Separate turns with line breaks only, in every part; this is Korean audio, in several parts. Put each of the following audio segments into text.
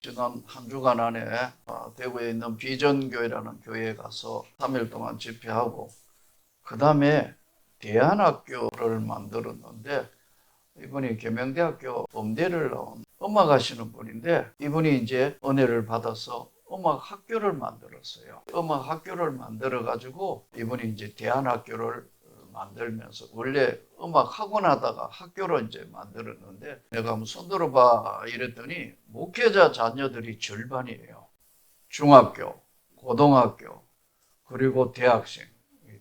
지난 한 주간 안에 대구에 있는 비전교회라는 교회에 가서 3일 동안 집회하고 그 다음에 대안학교를 만들었는데 이분이 계명대학교 음대를 나온 음악 하시는 분인데 이분이 이제 은혜를 받아서 음악 학교를 만들었어요. 음악 학교를 만들어 가지고 이분이 이제 대안학교를 만들면서 원래 음악 학원 하다가 학교로 이제 만들었는데 내가 한번 손 들어봐 이랬더니 목회자 자녀들이 절반이에요. 중학교, 고등학교, 그리고 대학생,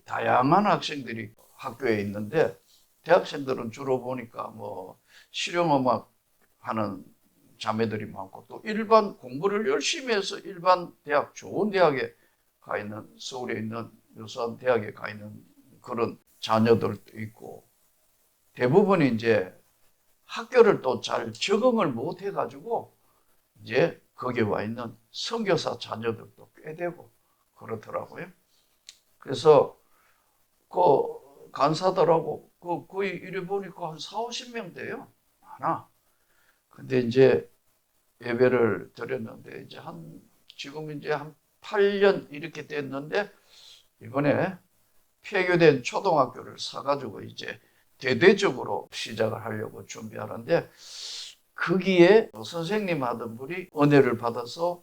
다양한 학생들이 학교에 있는데 대학생들은 주로 보니까 뭐 실용음악 하는 자매들이 많고 또 일반 공부를 열심히 해서 일반 대학, 좋은 대학에 가 있는 서울에 있는 유수한 대학에 가 있는 그런 자녀들도 있고 대부분이 이제 학교를 또 잘 적응을 못 해가지고 이제 거기에 와 있는 선교사 자녀들도 꽤 되고 그렇더라고요. 그래서 그 간사들하고 거의 이래 보니까 한 40~50명 돼요. 많아. 근데 이제 예배를 드렸는데 이제 지금 이제 한 8년 이렇게 됐는데 이번에 폐교된 초등학교를 사가지고 이제 대대적으로 시작을 하려고 준비하는데 거기에 선생님 하던 분이 은혜를 받아서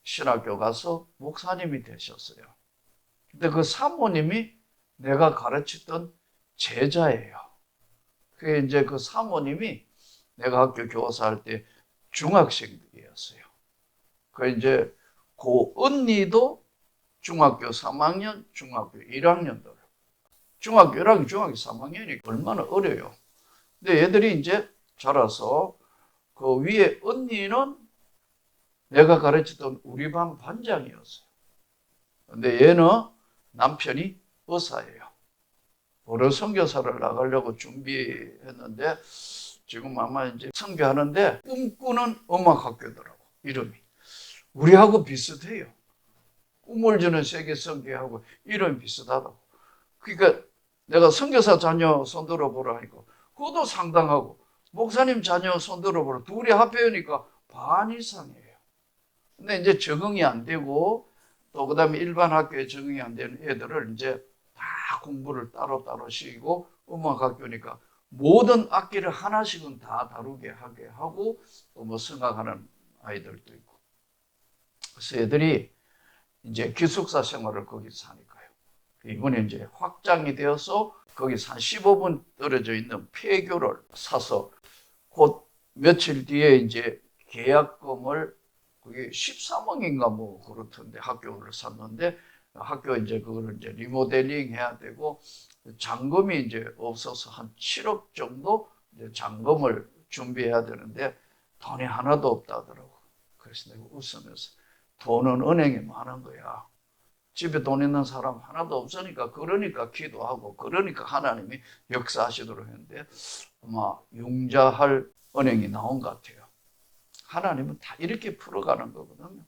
신학교 가서 목사님이 되셨어요. 근데 그 사모님이 내가 가르치던 제자예요. 그게 이제 그 사모님이 내가 학교 교사할 때 중학생들이었어요. 그 이제 그 언니도 중학교 3학년, 중학교 1학년들. 중학교 1학년, 중학교 3학년이 얼마나 어려요. 근데 얘들이 이제 자라서 그 위에 언니는 내가 가르치던 우리 반 반장이었어요. 근데 얘는 남편이 의사예요. 보러 선교사를 나가려고 준비했는데 지금 아마 이제 선교하는데 꿈꾸는 음악학교더라고, 이름이. 우리하고 비슷해요. 꿈을 주는 세계 선교하고 이름이 비슷하다고. 그러니까 내가 선교사 자녀 손들어 보라 하니까 그것도 상당하고 목사님 자녀 손들어 보라 둘이 합해니까 반 이상이에요. 근데 이제 적응이 안 되고 또 그다음에 일반 학교에 적응이 안 되는 애들을 이제 다 공부를 따로따로 시키고 음악학교니까 모든 악기를 하나씩은 다 다루게 하게 하고 또 뭐 성악하는 아이들도 있고 그래서 애들이 이제 기숙사 생활을 거기서 하니까요. 이번에 이제 확장이 되어서 거기서 한 15분 떨어져 있는 폐교를 사서 곧 며칠 뒤에 이제 계약금을 그게 13억인가 뭐 그렇던데 학교를 샀는데 학교 이제 그거를 이제 리모델링 해야 되고 잔금이 이제 없어서 한 7억 정도 이제 잔금을 준비해야 되는데 돈이 하나도 없다더라고. 그래서 내가 웃으면서 돈은 은행에 많은 거야. 집에 돈 있는 사람 하나도 없으니까 그러니까 기도하고 그러니까 하나님이 역사하시도록 했는데 아마 융자할 은행이 나온 것 같아요. 하나님은 다 이렇게 풀어가는 거거든요.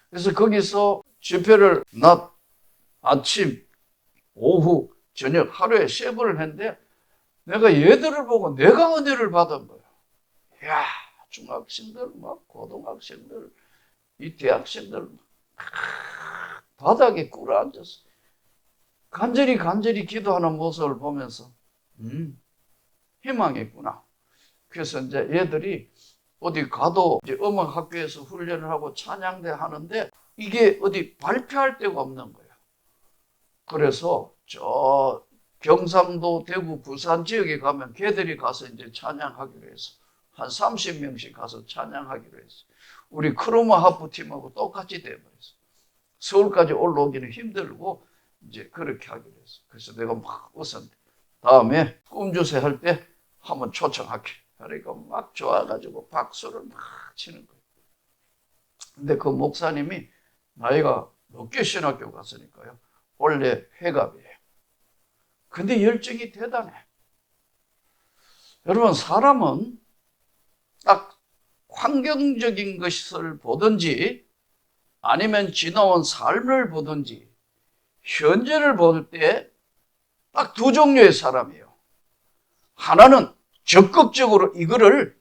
그래서 거기서 집회를 낮, 아침, 오후, 저녁 하루에 3번을 했는데 내가 얘들을 보고 내가 은혜를 받은 거야. 야, 중학생들, 막 고등학생들, 이 대학생들 바닥에 꿇어앉았어. 간절히 기도하는 모습을 보면서 희망이 있구나. 그래서 이제 얘들이 어디 가도 이제 음악학교에서 훈련을 하고 찬양대 하는데 이게 어디 발표할 데가 없는 거예요. 그래서 저 경상도, 대구, 부산 지역에 가면 걔들이 가서 이제 찬양하기로 해서 한 30명씩 가서 찬양하기로 했어요. 우리 크로마 하프팀하고 똑같이 돼버렸어요. 서울까지 올라오기는 힘들고 이제 그렇게 하기로 했어요. 그래서 내가 막 웃었는데 다음에 꿈주세 할 때 한번 초청할게. 그러니까 막 좋아가지고 박수를 막 치는 거예요. 근데 그 목사님이 나이가 높게 신학교 갔으니까요. 원래 회갑이에요. 근데 열정이 대단해. 여러분 사람은 딱 환경적인 것을 보든지 아니면 지나온 삶을 보든지 현재를 볼 때 딱 두 종류의 사람이에요. 하나는 적극적으로 이거를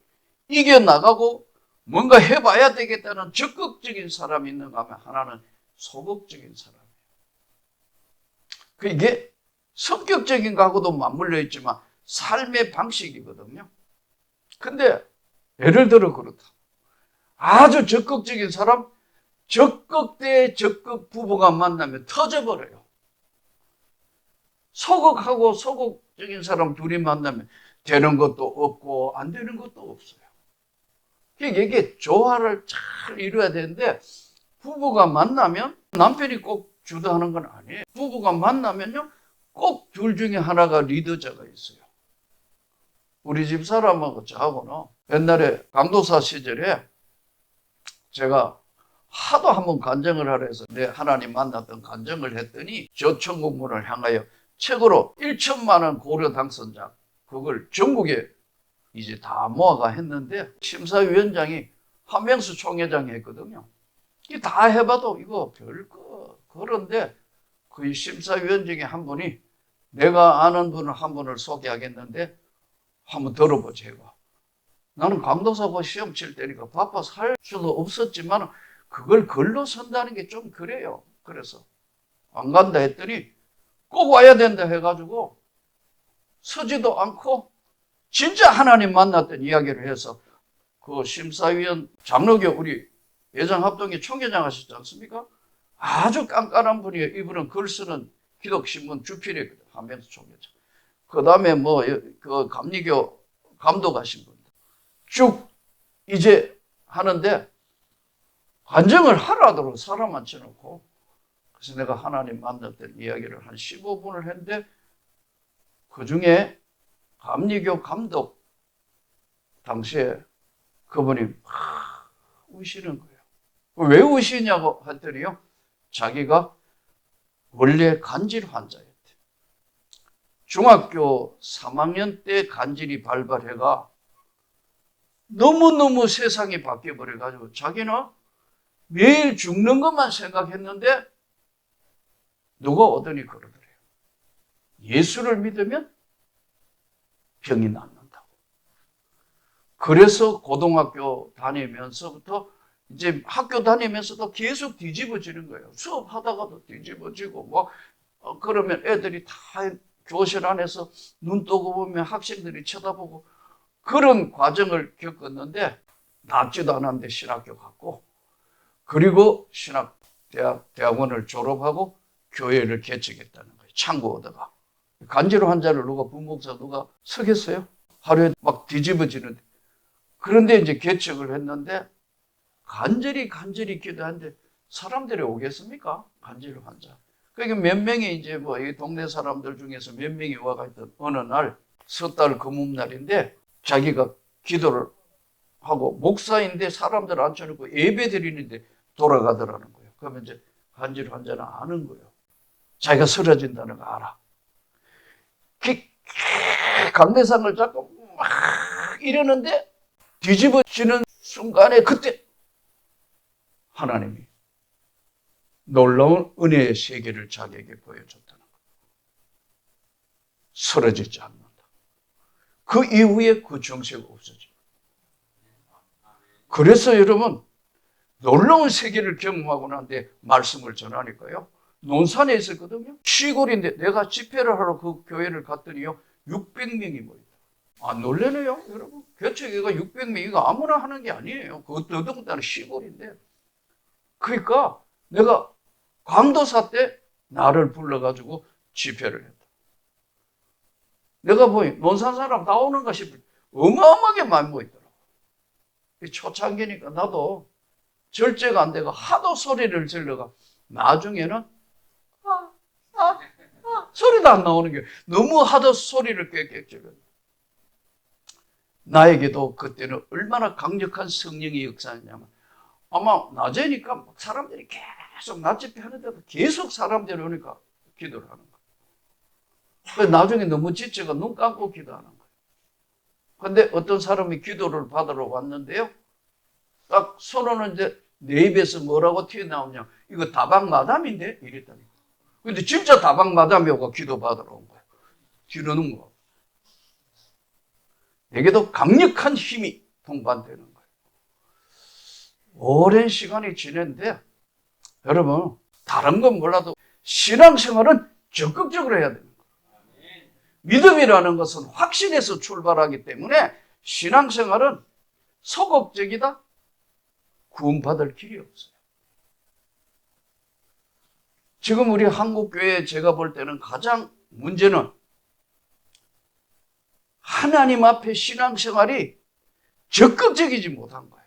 이겨나가고 뭔가 해봐야 되겠다는 적극적인 사람이 있는가 하면 하나는 소극적인 사람이에요. 이게 성격적인 거하고도 맞물려 있지만 삶의 방식이거든요. 근데 예를 들어 그렇다. 아주 적극적인 사람, 적극 대 적극 부부가 만나면 터져버려요. 소극하고 소극적인 사람 둘이 만나면 되는 것도 없고 안 되는 것도 없어요. 이게 조화를 잘 이루어야 되는데 부부가 만나면 남편이 꼭 주도하는 건 아니에요. 부부가 만나면요 꼭 둘 중에 하나가 리더자가 있어요. 우리 집 사람하고 저하고는 옛날에 강도사 시절에 제가 하도 한번 간증을 하라 해서 내 하나님 만났던 간증을 했더니 저 천국문을 향하여 책으로 1천만 원 고려 당선자 그걸 전국에 이제 다 모아가 했는데 심사위원장이 한명수 총회장이 했거든요. 이 다 해봐도 이거 별거 그런데 그 심사위원 중에 한 분이 내가 아는 분을 한 분을 소개하겠는데 한번 들어보자고. 나는 강도사고 시험 칠 때니까 바빠서 할 수도 없었지만 그걸 글로 선다는 게 좀 그래요. 그래서 안 간다 했더니 꼭 와야 된다 해가지고 서지도 않고 진짜 하나님 만났던 이야기를 해서 그 심사위원 장로교 우리 예장합동의 총회장 하셨지 않습니까? 아주 깐깐한 분이에요. 이분은 글 쓰는 기독신문 주필이거든요. 한명수 총회장. 그 다음에 그 감리교 감독하신 분. 쭉 이제 하는데 간증을 하라도록 사람 앉혀놓고 그래서 내가 하나님 만났던 이야기를 한 15분을 했는데 그 중에 감리교 감독 당시에 그분이 막 우시는 거예요. 왜 우시냐고 했더니요. 자기가 원래 간질 환자였대. 중학교 3학년 때 간질이 발발해가 너무너무 세상이 바뀌어버려가지고 자기는 매일 죽는 것만 생각했는데 누가 오더니 그러더래요. 예수를 믿으면 병이 낫는다고. 그래서 고등학교 다니면서부터 이제 학교 다니면서도 계속 뒤집어지는 거예요. 수업하다가도 뒤집어지고 그러면 애들이 다 교실 안에서 눈 뜨고 보면 학생들이 쳐다보고 그런 과정을 겪었는데 낫지도 않았는데 신학교 갔고 그리고 대학원을 졸업하고 교회를 개척했다는 거예요. 창구 얻어가. 간질 환자를 부목사 누가 서겠어요? 하루에 막 뒤집어지는데. 그런데 이제 개척을 했는데 간절히 기도하는데 사람들이 오겠습니까? 간질 환자. 그러니까 몇 명이 이제 이 동네 사람들 중에서 몇 명이 와가 있던 어느 날 섣달 금음날인데 자기가 기도를 하고 목사인데 사람들 앉혀놓고 예배 드리는데 돌아가더라는 거예요. 그러면 이제 간질 환자는 아는 거예요. 자기가 쓰러진다는 거 알아. 강대상을 잡고 막 이러는데 뒤집어지는 순간에 그때 하나님이 놀라운 은혜의 세계를 자기에게 보여줬다는 거예요. 쓰러지지 않는다. 그 이후에 그 정세가 없어져. 그래서 여러분 놀라운 세계를 경험하고 난데 말씀을 전하니까요. 논산에 있었거든요. 시골인데 내가 집회를 하러 그 교회를 갔더니요. 600명이 모였다. 안 놀래네요, 여러분. 개척회가 600명이가 아무나 하는 게 아니에요. 그 더더군다나 시골인데. 그러니까 내가 강도사 때 나를 불러가지고 집회를 했다. 내가 논산 사람 다 오는가 싶을 때 어마어마하게 많이 모이더라고. 초창기니까 나도 절제가 안 되고 하도 소리를 질러가 나중에는 소리도 안 나오는 게 너무 하도 소리를 꽥꽥 질러. 나에게도 그때는 얼마나 강력한 성령의 역사였냐면 아마 낮에니까 사람들이 계속 낮집회 하는데도 계속 사람들이 오니까 기도를 하는 거예요. 나중에 너무 지쳐가 눈 감고 기도하는 거예요. 근데 어떤 사람이 기도를 받으러 왔는데요. 딱 손은 이제 내 입에서 뭐라고 튀어나오냐. 이거 다방 마담인데? 이랬다니까. 근데 진짜 다방 마담이 오고 기도 받으러 온 거예요. 뒤로는 거. 내게도 강력한 힘이 동반되는 거예요. 오랜 시간이 지났는데 여러분 다른 건 몰라도 신앙생활은 적극적으로 해야 됩니다. 믿음이라는 것은 확신에서 출발하기 때문에 신앙생활은 소극적이다? 구원받을 길이 없어요. 지금 우리 한국교회 제가 볼 때는 가장 문제는 하나님 앞에 신앙생활이 적극적이지 못한 거예요.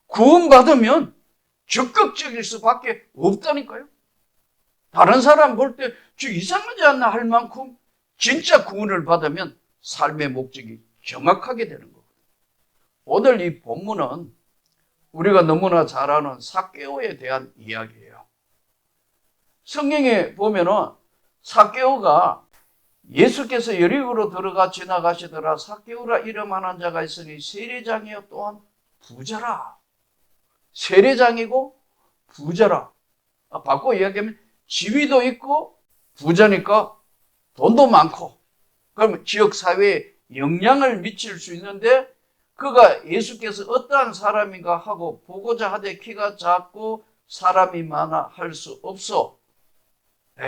구원받으면 적극적일 수밖에 없다니까요. 다른 사람 볼 때 저 이상하지 않나 할 만큼 진짜 구원을 받으면 삶의 목적이 정확하게 되는 거거든요. 오늘 이 본문은 우리가 너무나 잘 아는 삭개오에 대한 이야기예요. 성경에 보면은 삭개오가 예수께서 여리고로 들어가 지나가시더라. 삭개오라 이름하는 자가 있으니 세리장이요 또한 부자라. 세리장이고 부자라. 바꿔 이야기하면 지위도 있고 부자니까 돈도 많고 그러면 지역사회에 영향을 미칠 수 있는데 그가 예수께서 어떠한 사람인가 하고 보고자 하되 키가 작고 사람이 많아 할 수 없어.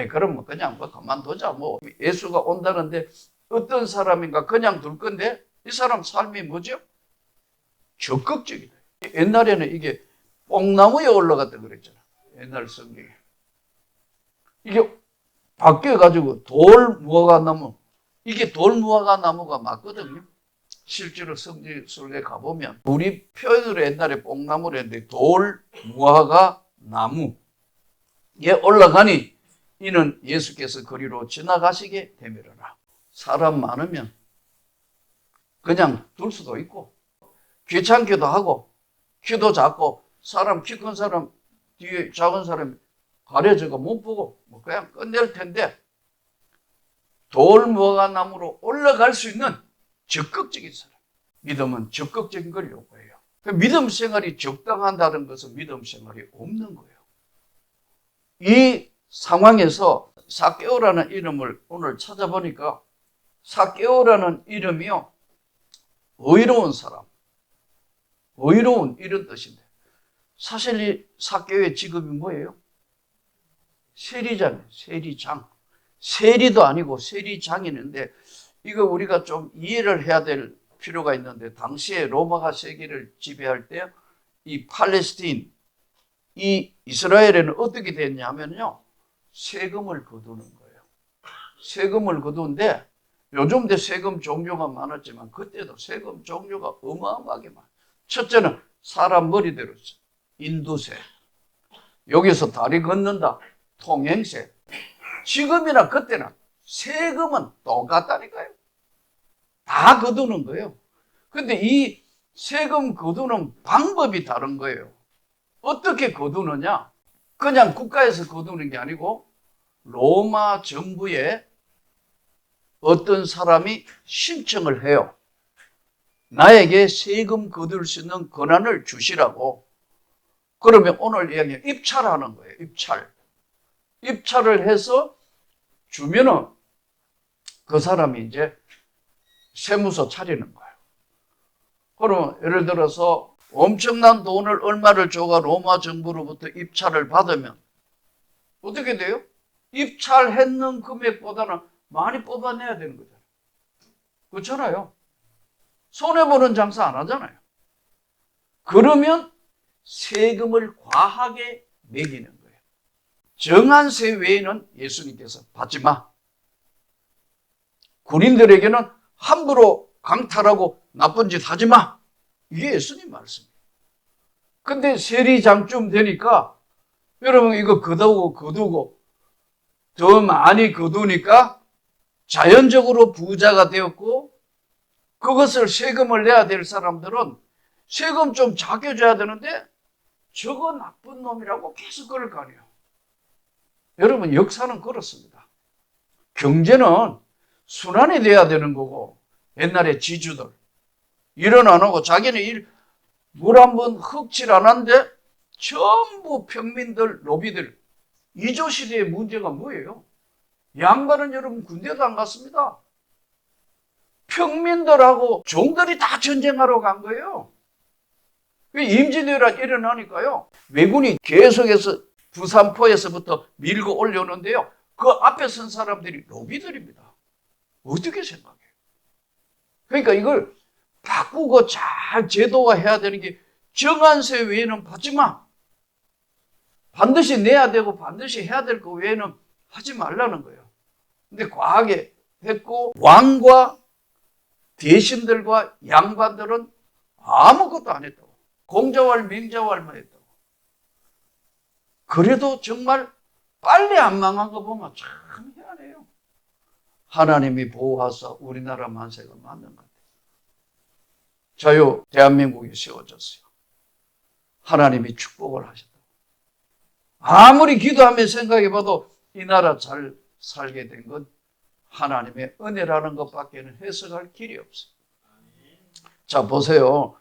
그럼 그냥 그만두자. 예수가 온다는데 어떤 사람인가 그냥 둘 건데 이 사람 삶이 뭐죠? 적극적이다. 옛날에는 이게 뽕나무에 올라갔다 그랬잖아. 옛날 성경에. 이게 바뀌어가지고 돌무화과나무. 이게 돌무화과나무가 맞거든요. 실제로 성지순례 가보면 우리 표현으로 옛날에 뽕나무를 했는데 돌무화과나무에 올라가니 이는 예수께서 거리로 지나가시게 되밀어라. 사람 많으면 그냥 둘 수도 있고 귀찮기도 하고 키도 작고 사람 키 큰 사람 뒤에 작은 사람이 가려져가 못 보고 그냥 끝낼 텐데 돌무화과나무로 올라갈 수 있는 적극적인 사람. 믿음은 적극적인 걸 요구해요. 믿음 생활이 적당한다는 것은 믿음 생활이 없는 거예요. 이 상황에서 삭개오라는 이름을 오늘 찾아보니까 삭개오라는 이름이요. 의로운 사람, 의로운 이런 뜻인데 사실 이 삭개오의 직업이 뭐예요? 세리장이에요. 세리장. 세리도 아니고 세리장이는데 이거 우리가 좀 이해를 해야 될 필요가 있는데 당시에 로마가 세계를 지배할 때 이 팔레스틴, 이 이스라엘에는 어떻게 됐냐면요. 세금을 거두는 거예요. 세금을 거두는데 요즘도 세금 종류가 많았지만 그때도 세금 종류가 어마어마하게 많아요. 첫째는 사람 머리대로 인두세. 여기서 다리 걷는다. 통행세. 지금이나 그때나 세금은 똑같다니까요. 다 거두는 거예요. 근데 이 세금 거두는 방법이 다른 거예요. 어떻게 거두느냐? 그냥 국가에서 거두는 게 아니고 로마 정부에 어떤 사람이 신청을 해요. 나에게 세금 거둘 수 있는 권한을 주시라고. 그러면 오늘 이야기 입찰하는 거예요. 입찰. 입찰을 해서 주면은 그 사람이 이제 세무서 차리는 거예요. 그러면 예를 들어서 엄청난 돈을 얼마를 줘가 로마 정부로부터 입찰을 받으면 어떻게 돼요? 입찰했는 금액보다는 많이 뽑아내야 되는 거잖아요. 그렇잖아요. 손해보는 장사 안 하잖아요. 그러면 세금을 과하게 매기는 거예요. 정한 세 외에는 예수님께서 받지 마. 군인들에게는 함부로 강탈하고 나쁜 짓 하지 마. 이게 예수님 말씀이에요. 근데 세리장쯤 되니까 여러분 이거 거두고 더 많이 거두니까 자연적으로 부자가 되었고 그것을 세금을 내야 될 사람들은 세금 좀 작게 줘야 되는데 저거 나쁜 놈이라고 계속 그럴 거 아니에요. 여러분 역사는 그렇습니다. 경제는 순환이 돼야 되는 거고 옛날에 지주들 일은 안 하고 자기는 물 한 번 흙칠 안 하는데 전부 평민들 노비들 이조 시대의 문제가 뭐예요? 양반은 여러분 군대도 안 갔습니다. 평민들하고 종들이 다 전쟁하러 간 거예요. 임진왜란 일어나니까요. 왜군이 계속해서 부산포에서부터 밀고 올려오는데요. 그 앞에 선 사람들이 로비들입니다. 어떻게 생각해요? 그러니까 이걸 바꾸고 잘 제도화해야 되는 게 정한세 외에는 받지 마. 반드시 내야 되고 반드시 해야 될 거 외에는 하지 말라는 거예요. 근데 과하게 했고 왕과 대신들과 양반들은 아무것도 안 했다고. 공자왈 맹자왈만 했다고. 그래도 정말 빨리 안 망한 거 보면 참 희한해요. 하나님이 보호하사 우리나라 만세가 맞는 것 같아요. 자유 대한민국이 세워졌어요. 하나님이 축복을 하셨다고. 아무리 기도하며 생각해봐도 이 나라 잘 살게 된 건 하나님의 은혜라는 것밖에는 해석할 길이 없어요. 자, 보세요.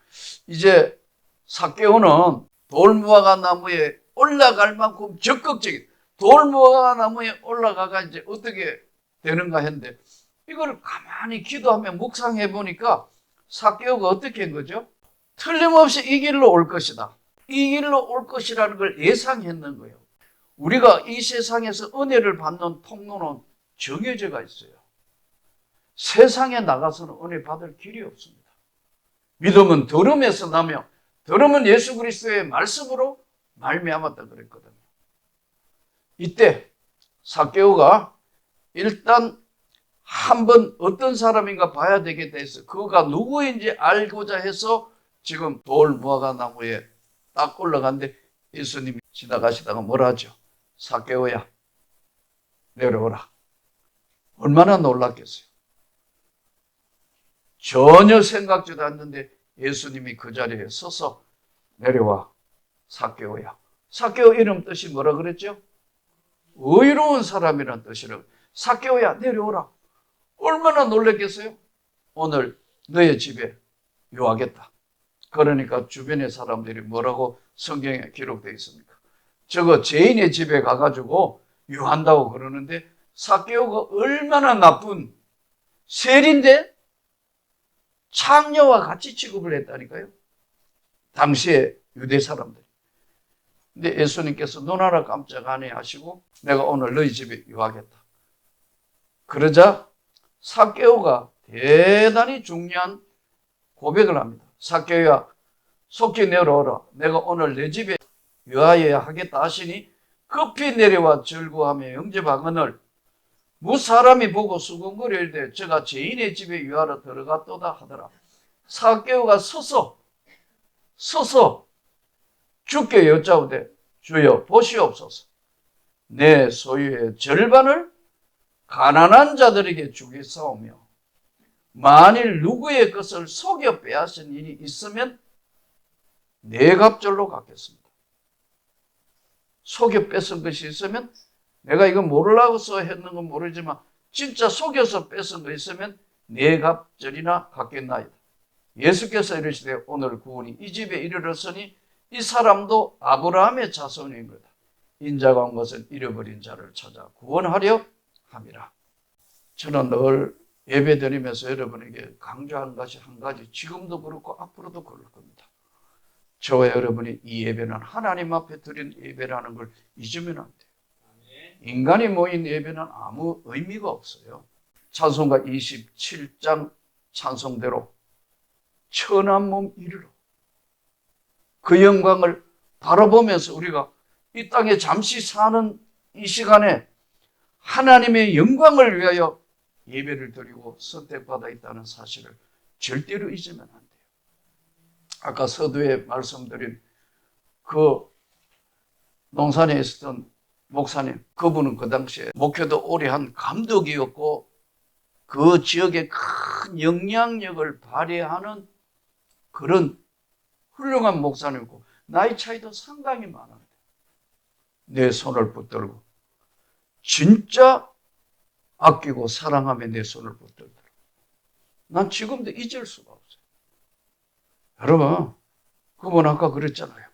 이제 삭개오는 돌무화과 나무에 올라갈 만큼 적극적인, 돌무화과 나무에 올라가가 이제 어떻게 되는가 했는데, 이걸 가만히 기도하며 묵상해 보니까 삭개오가 어떻게 한 거죠? 틀림없이 이 길로 올 것이다. 이 길로 올 것이라는 걸 예상했는 거예요. 우리가 이 세상에서 은혜를 받는 통로는 정해져가 있어요. 세상에 나가서는 은혜 받을 길이 없습니다. 믿음은 들음에서 나며 들음은 예수 그리스도의 말씀으로 말미암았다 그랬거든요. 이때 삭개오가 일단 한번 어떤 사람인가 봐야 되겠다 해서 그가 누구인지 알고자 해서 지금 돌무화과 나무에 딱 올라갔는데 예수님이 지나가시다가 뭐라 하죠? 삭개오야, 내려오라. 얼마나 놀랐겠어요. 전혀 생각지도 않는데 예수님이 그 자리에 서서 내려와, 삭개오야. 삭개오 이름 뜻이 뭐라 그랬죠? 의로운 사람이라는 뜻이라고. 삭개오야, 내려오라. 얼마나 놀랐겠어요? 오늘 너의 집에 유하겠다. 그러니까 주변의 사람들이 뭐라고 성경에 기록되어 있습니까? 저거 죄인의 집에 가가지고 유한다고 그러는데 삭개오가 얼마나 나쁜 세리인데 창녀와 같이 취급을 했다니까요. 당시에 유대 사람들이. 근데 예수님께서 눈 하나 깜짝 안 해 하시고 내가 오늘 너희 집에 유하겠다. 그러자 삭개오가 대단히 중요한 고백을 합니다. 삭개오야, 속히 내려오라. 내가 오늘 내 집에 유하여야 하겠다 하시니 급히 내려와 절구하며 영접하거늘 무사람이 보고 수군거려 이르되 저가 죄인의 집에 유하러 들어갔도다 하더라. 삭개오가 서서 주께 여짜오되 주여 보시옵소서. 내 소유의 절반을 가난한 자들에게 주겠사오며 만일 누구의 것을 속여 빼앗은 일이 있으면 네 갑절로 갚겠습니다. 속여 뺏은 것이 있으면 내가 이거 모르려고서 했는 건 모르지만 진짜 속여서 뺏은 거 있으면 네 갑절이나 갚겠나이다. 예수께서 이르시되 오늘 구원이 이 집에 이르렀으니 이 사람도 아브라함의 자손인 거다. 인자가 온 것은 잃어버린 자를 찾아 구원하려 함이라. 저는 늘 예배드리면서 여러분에게 강조한 것이 한 가지, 지금도 그렇고 앞으로도 그럴 겁니다. 저와 여러분이 이 예배는 하나님 앞에 드린 예배라는 걸 잊으면 안 돼요. 인간이 모인 예배는 아무 의미가 없어요. 찬송가 27장 찬송대로 천한 몸 이르러 그 영광을 바라보면서 우리가 이 땅에 잠시 사는 이 시간에 하나님의 영광을 위하여 예배를 드리고 선택받아 있다는 사실을 절대로 잊으면 안 돼요. 아까 서두에 말씀드린 그 농산에 있었던 목사님, 그분은 그 당시에 목회도 오래 한 감독이었고 그 지역에 큰 영향력을 발휘하는 그런 훌륭한 목사님이고 나이 차이도 상당히 많은데 내 손을 붙들고 진짜 아끼고 사랑하며 내 손을 붙들더라. 난 지금도 잊을 수가 없어요. 여러분, 그분 아까 그랬잖아요.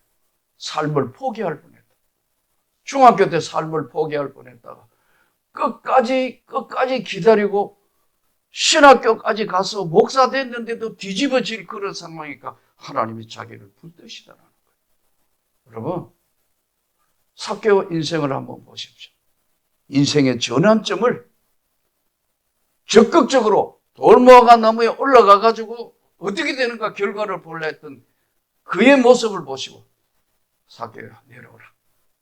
삶을 포기할 뻔했다. 중학교 때 삶을 포기할 뻔했다가 끝까지 기다리고 신학교까지 가서 목사 됐는데도 뒤집어질 그런 상황이니까 하나님이 자기를 붙드시다는 거예요. 여러분, 삭개오 인생을 한번 보십시오. 인생의 전환점을 적극적으로 돌무화과 나무에 올라가 가지고 어떻게 되는가 결과를 보려 했던 그의 모습을 보시고, 삭개오야 내려오라.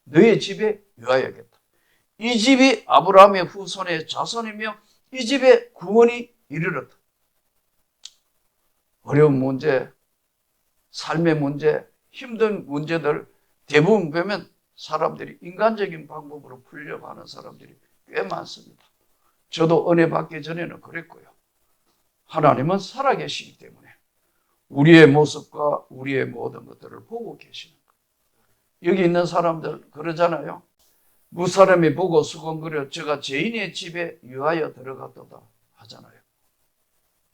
너의 집에 유하여야겠다. 이 집이 아브라함의 후손의 자손이며 이 집에 구원이 이르렀다. 어려운 문제, 삶의 문제, 힘든 문제들 대부분 보면 사람들이 인간적인 방법으로 풀려고 하는 사람들이 꽤 많습니다. 저도 은혜 받기 전에는 그랬고요. 하나님은 살아계시기 때문에 우리의 모습과 우리의 모든 것들을 보고 계시는 거예요. 여기 있는 사람들 그러잖아요. 무사람이 보고 수건거려 제가 죄인의 집에 유하여 들어갔도다 하잖아요.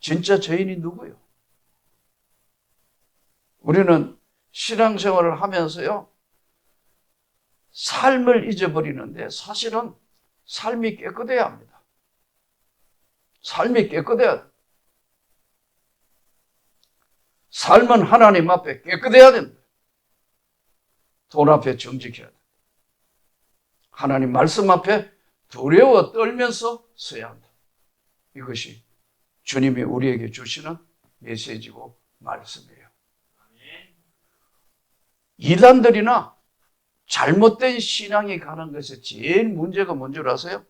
진짜 죄인이 누구요? 우리는 신앙생활을 하면서요, 삶을 잊어버리는데 사실은 삶이 깨끗해야 합니다. 삶이 깨끗해야 돼. 삶은 하나님 앞에 깨끗해야 된다. 돈 앞에 정직해야 돼. 하나님 말씀 앞에 두려워 떨면서 서야 한다. 이것이 주님이 우리에게 주시는 메시지고 말씀이에요. 이단들이나 잘못된 신앙이 가는 것에 제일 문제가 뭔 줄 아세요?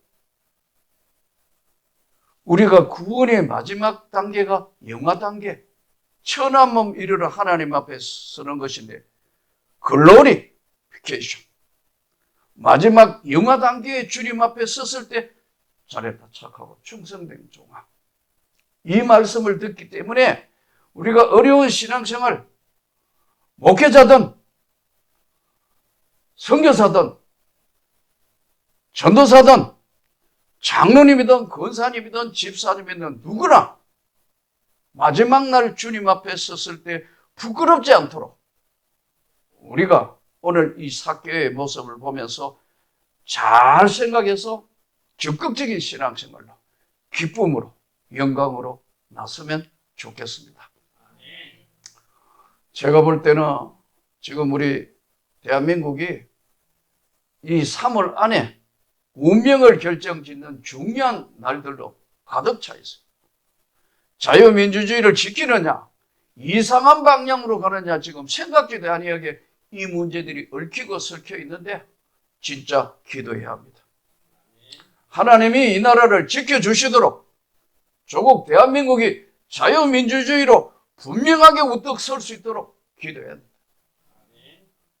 우리가 구원의 마지막 단계가 영화 단계, 천한 몸 이르러 하나님 앞에 서는 것인데, 글로리피케이션, 마지막 영화 단계의 주님 앞에 섰을 때 잘했다 착하고 충성된 종아, 이 말씀을 듣기 때문에 우리가 어려운 신앙생활, 목회자든 선교사든 전도사든 장로님이든 권사님이든 집사님이든 누구나 마지막 날 주님 앞에 섰을 때 부끄럽지 않도록 우리가 오늘 이 삭개오의 모습을 보면서 잘 생각해서 적극적인 신앙생활로 기쁨으로 영광으로 나서면 좋겠습니다. 제가 볼 때는 지금 우리 대한민국이 이 3월 안에 운명을 결정짓는 중요한 날들로 가득 차 있어요. 자유민주주의를 지키느냐, 이상한 방향으로 가느냐, 지금 생각지도 아니하게 이 문제들이 얽히고 설켜 있는데 진짜 기도해야 합니다. 하나님이 이 나라를 지켜주시도록 조국 대한민국이 자유민주주의로 분명하게 우뚝 설 수 있도록 기도해야 합니다.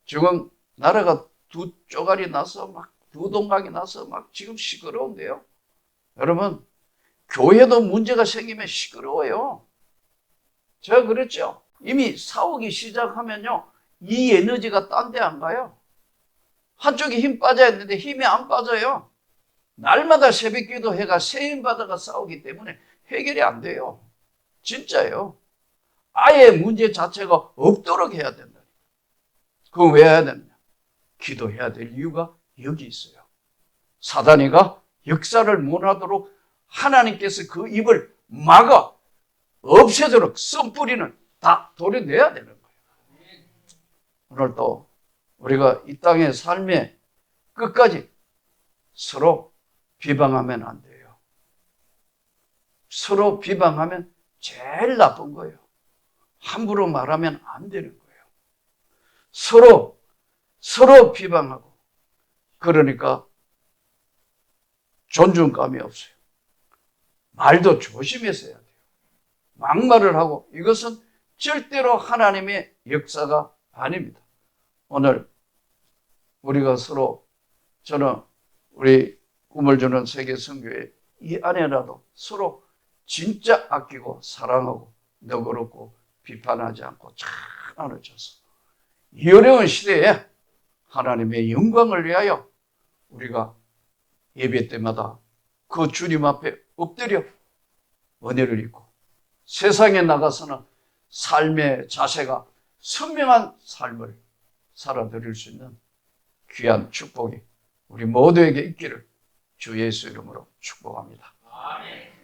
지금 나라가 두 쪼가리 나서 막 두 동강이 나서 막 지금 시끄러운데요. 여러분, 교회도 문제가 생기면 시끄러워요. 제가 그랬죠. 이미 싸우기 시작하면요, 이 에너지가 딴 데 안 가요. 한쪽에 힘 빠져야 되는데 힘이 안 빠져요. 날마다 새벽기도 해가 세임 받아가 싸우기 때문에 해결이 안 돼요. 진짜예요. 아예 문제 자체가 없도록 해야 된다. 그건 왜 해야 되느냐? 기도해야 될 이유가 여기 있어요. 사단이가 역사를 못하도록 하나님께서 그 입을 막아 없애도록 썬뿌리는 다 도려내야 되는 거예요. 오늘 또 우리가 이 땅의 삶의 끝까지 서로 비방하면 안 돼요. 서로 비방하면 제일 나쁜 거예요. 함부로 말하면 안 되는 거예요. 서로 비방하고, 그러니까 존중감이 없어요. 말도 조심해서 해야 돼요. 막말을 하고, 이것은 절대로 하나님의 역사가 아닙니다. 오늘 우리가 서로, 저는 우리 꿈을 주는 세계 선교회 이 안에라도 서로 진짜 아끼고 사랑하고 너그럽고 비판하지 않고 잘 나눠줘서 이 어려운 시대에 하나님의 영광을 위하여 우리가 예배 때마다 그 주님 앞에 엎드려 은혜를 입고 세상에 나가서는 삶의 자세가 선명한 삶을 살아드릴 수 있는 귀한 축복이 우리 모두에게 있기를 주 예수 이름으로 축복합니다. 아멘.